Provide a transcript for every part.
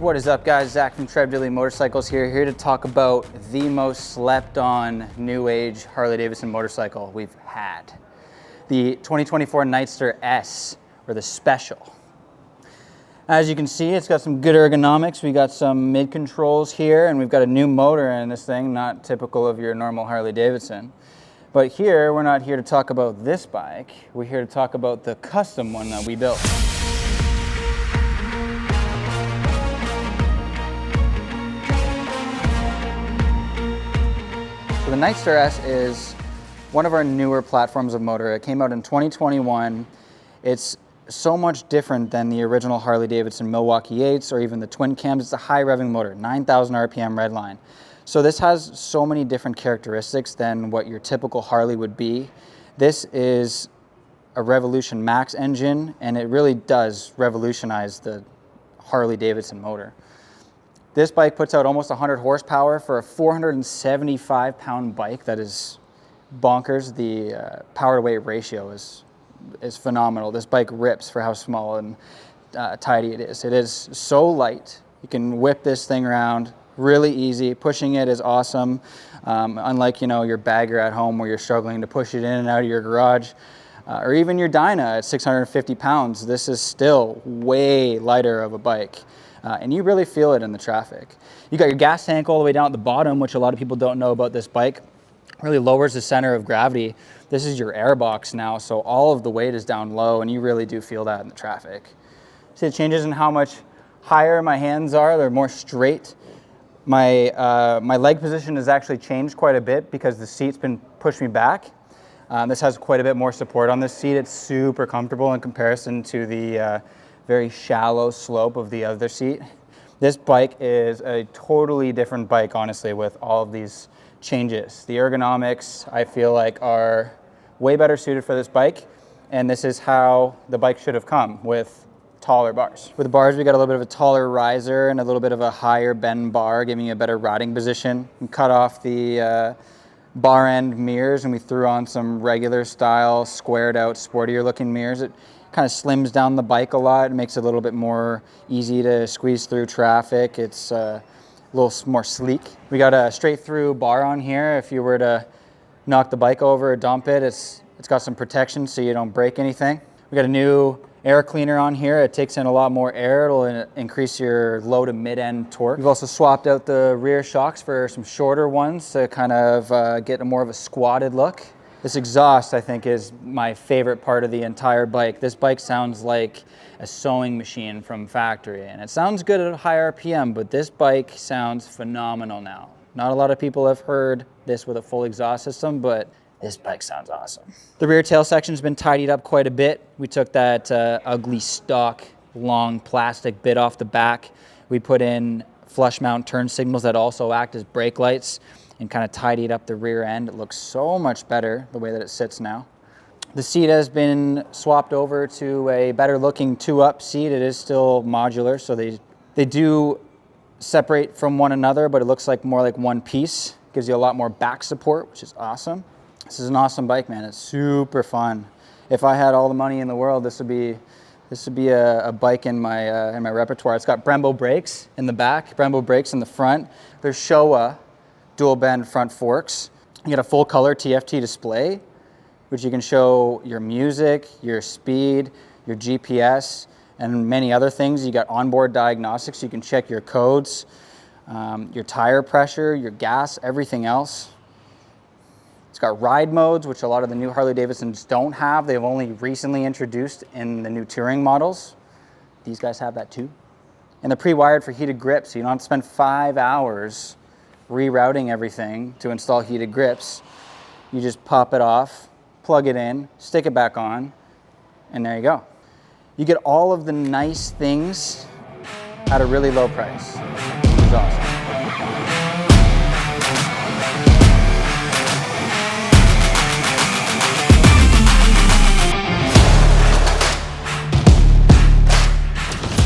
What is up, guys? Zach from Trev, Deeley Motorcycles here to talk about the most slept on new age Harley-Davidson motorcycle we've had. The 2024 Nightster S, or the Special. As you can see, it's got some good ergonomics. We got some mid controls here, and we've got a new motor in this thing, not typical of your normal Harley-Davidson. But here, we're not here to talk about this bike. We're here to talk about the custom one that we built. So the Nightster S is one of our newer platforms of motor. It came out in 2021. It's so much different than the original Harley-Davidson Milwaukee 8s or even the twin cams. It's a high revving motor, 9,000 RPM redline. So this has so many different characteristics than what your typical Harley would be. This is a Revolution Max engine, and it really does revolutionize the Harley-Davidson motor. This bike puts out almost 100 horsepower for a 475-pound bike. That is bonkers. The power to weight ratio is phenomenal. This bike rips for how small and tidy it is. It is so light. You can whip this thing around really easy. Pushing it is awesome. Unlike, your bagger at home where you're struggling to push it in and out of your garage, or even your Dyna at 650 pounds, this is still way lighter of a bike. And you really feel it in the traffic. You got your gas tank all the way down at the bottom, which a lot of people don't know about this bike. Really lowers the center of gravity. This is your air box now, so all of the weight is down low, and you really do feel that in the traffic. See the changes in how much higher my hands are. They're more straight. My leg position has actually changed quite a bit because the seat's been pushed me back. This has quite a bit more support on this seat. It's super comfortable in comparison to the very shallow slope of the other seat. This bike is a totally different bike, honestly, with all of these changes. The ergonomics, I feel like, are way better suited for this bike, and this is how the bike should have come, with taller bars. With the bars, we got a little bit of a taller riser and a little bit of a higher bend bar, giving you a better riding position. We cut off the bar end mirrors, and we threw on some regular style, squared out, sportier looking mirrors. It kind of slims down the bike a lot. It makes it a little bit more easy to squeeze through traffic. It's a little more sleek. We got a straight through bar on here. If you were to knock the bike over or dump it, it's got some protection so you don't break anything. We got a new air cleaner on here. It takes in a lot more air. It'll increase your low to mid-end torque. We've also swapped out the rear shocks for some shorter ones to kind of get more of a squatted look. This exhaust, I think, is my favorite part of the entire bike. This bike sounds like a sewing machine from factory, and it sounds good at a high RPM, but this bike sounds phenomenal now. Not a lot of people have heard this with a full exhaust system, but this bike sounds awesome. The rear tail section's been tidied up quite a bit. We took that ugly stock long plastic bit off the back. We put in flush mount turn signals that also act as brake lights and kind of tidied up the rear end. It looks so much better the way that it sits now. The seat has been swapped over to a better looking 2-up seat. It is still modular, so they do separate from one another, but it looks like more like one piece. Gives you a lot more back support, which is awesome. This is an awesome bike, man. It's super fun. If I had all the money in the world, this would be a bike in my repertoire. It's got Brembo brakes in the back, Brembo brakes in the front. There's Showa dual bend front forks. You get a full color TFT display, which you can show your music, your speed, your GPS, and many other things. You got onboard diagnostics. You can check your codes, your tire pressure, your gas, everything else. It's got ride modes, which a lot of the new Harley-Davidsons don't have. They've only recently introduced in the new touring models. These guys have that too. And they're pre-wired for heated grips, so you don't have to spend 5 hours rerouting everything to install heated grips. You just pop it off, plug it in, stick it back on, and there you go. You get all of the nice things at a really low price, which is awesome.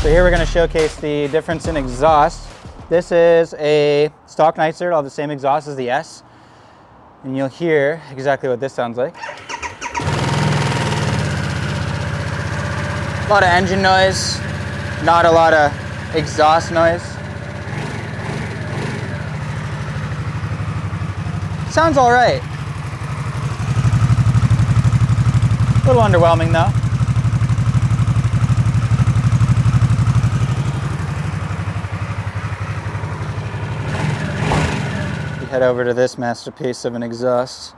So here we're going to showcase the difference in exhaust. This is a stock Nightster. It'll have the same exhaust as the S. And you'll hear exactly what this sounds like. A lot of engine noise, not a lot of exhaust noise. Sounds all right. A little underwhelming though. We head over to this masterpiece of an exhaust.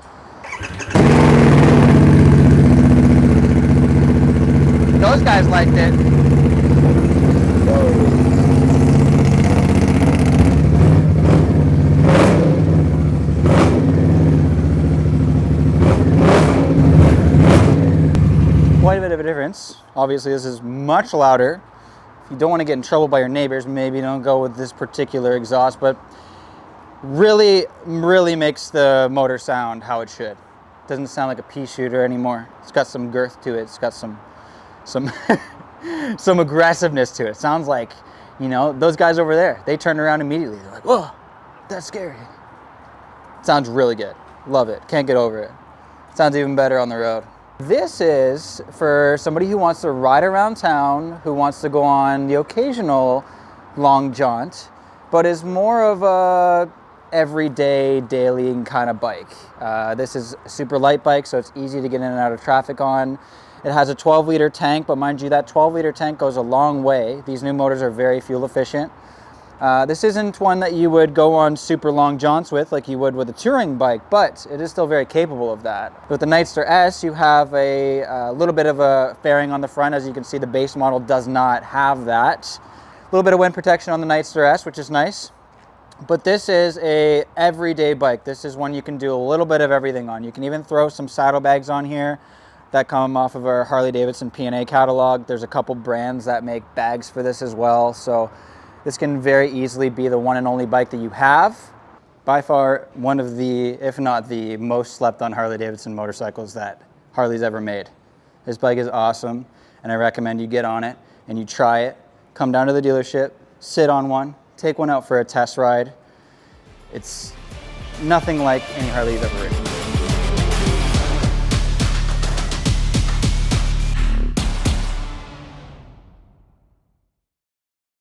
Those guys liked it. Quite a bit of a difference. Obviously this is much louder. If you don't want to get in trouble by your neighbors, maybe don't go with this particular exhaust, but really makes the motor sound how it should. Doesn't sound like a pea shooter anymore. It's got some girth to it. It's got some some aggressiveness to it. It sounds like, you know, those guys over there, they turn around immediately. They're like, whoa, that's scary. It sounds really good. Love it. Can't get over it. Sounds even better on the road. This is for somebody who wants to ride around town, who wants to go on the occasional long jaunt, but is more of a everyday, daily kind of bike. This is a super light bike, so it's easy to get in and out of traffic on. It has a 12-liter tank, but mind you, that 12-liter tank goes a long way. These new motors are very fuel efficient. This isn't one that you would go on super long jaunts with like you would with a touring bike, but it is still very capable of that. With the Nightster S, you have a little bit of a fairing on the front. As you can see, the base model does not have that. A little bit of wind protection on the Nightster S, which is nice. But this is a everyday bike. This is one you can do a little bit of everything on. You can even throw some saddlebags on here that come off of our Harley-Davidson P&A catalog. There's a couple brands that make bags for this as well. So this can very easily be the one and only bike that you have. By far, one of the, if not the most slept on Harley-Davidson motorcycles that Harley's ever made. This bike is awesome, and I recommend you get on it and you try it. Come down to the dealership, sit on one, take one out for a test ride. It's nothing like any Harley you've ever ridden.